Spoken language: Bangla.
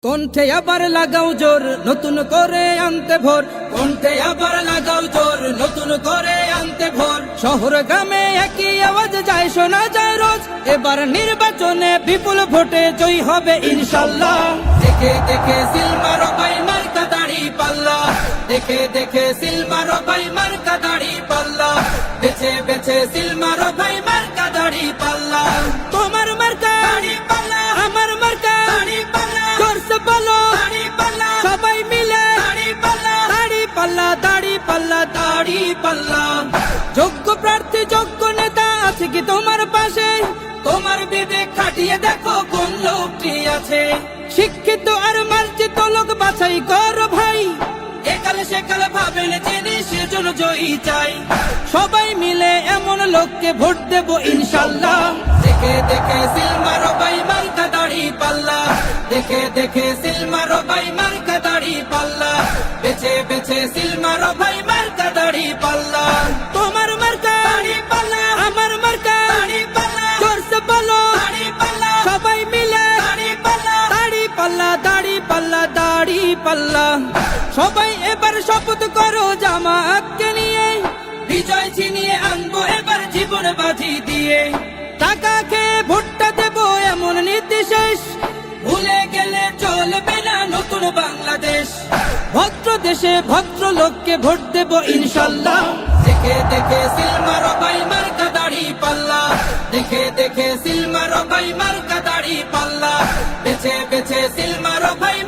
কণ্ঠে আবার লাগাও জোর নতুন করে আনতে ভোর, কণ্ঠে আবার লাগাও জোর নতুন করে আনতে ভোর। শহর গ্রামে একই আওয়াজ যায় শোনা যায় রোজ, এবার নির্বাচনে বিপুল ভোটে জয়ী হবে ইনশাল্লাহ। দেখে দেখে সিল মারো ভাই মার্কা দাড়ি পাল্লা, দেখে দেখে সিল মারো ভাই মার্কা দাড়ি পাল্লা, বেছে বেছে সিল মারো ভাই মার্কা দাড়ি পাল্লা। তোমার মার্কা দাড়ি পাল্লা, আমার মার্কা দাড়ি পাল্লা, জোরসে বলো দাড়ি পাল্লা, সবাই মিলে দাড়ি পাল্লা, দাড়ি পাল্লা, দাড়ি পাল্লা, দাড়ি পাল্লা। যোগ্য প্রার্থী যোগ্য নেতা আছে কি তোমার পাশে? তোমার বিবেক খাটিয়ে দেখো কোন লোকটি আছে। শিক্ষিত আর মার্জিত লোক বাছাই করো ভাই, একালে সেকালে ভাবেন যিনি সেজন্য জয়ী চাই। সবাই মিলে এমন লোককে ভোট দেব ইনশাল্লাহ। দেখে দেখে সিল মারো ভাই মার্কা দাড়ি পাল্লা, দেখে দেখে সিল মারো ভাই মার্কা দাড়ি পাল্লা, বেছে বেছে সিল মারো ভাই মার্কা দাড়ি পাল্লা। তোমার মার্কা দাড়ি পাল্লা, আমার মার্কা দাড়ি পাল্লা, জোরসে বলো দাড়ি পাল্লা, সবাই মিলে দাড়ি পাল্লা, দাড়ি পাল্লা, দাড়ি পাল্লা, দাড়ি পাল্লা। সবাই এবার শপথ করো জামাতকে নিয়ে, বিজয় ছিনিয়ে আনবো এবার জীবন বাজি দিয়ে। টাকা খেয়ে ভোটটা দেবো এমন নীতি শেষ, ভুলে গেলে চলবে না নতুন বাংলাদেশ। ভদ্র দেশে ভদ্র লোককে ভোট দেবো ইনশাল্লাহ। দেখে দেখে সিল মারো ভাই মার্কা দাড়ি পাল্লা, দেখে দেখে সিল মারো ভাই মার্কা দাড়ি পাল্লা, বেছে বেছে সিল মারো ভাই।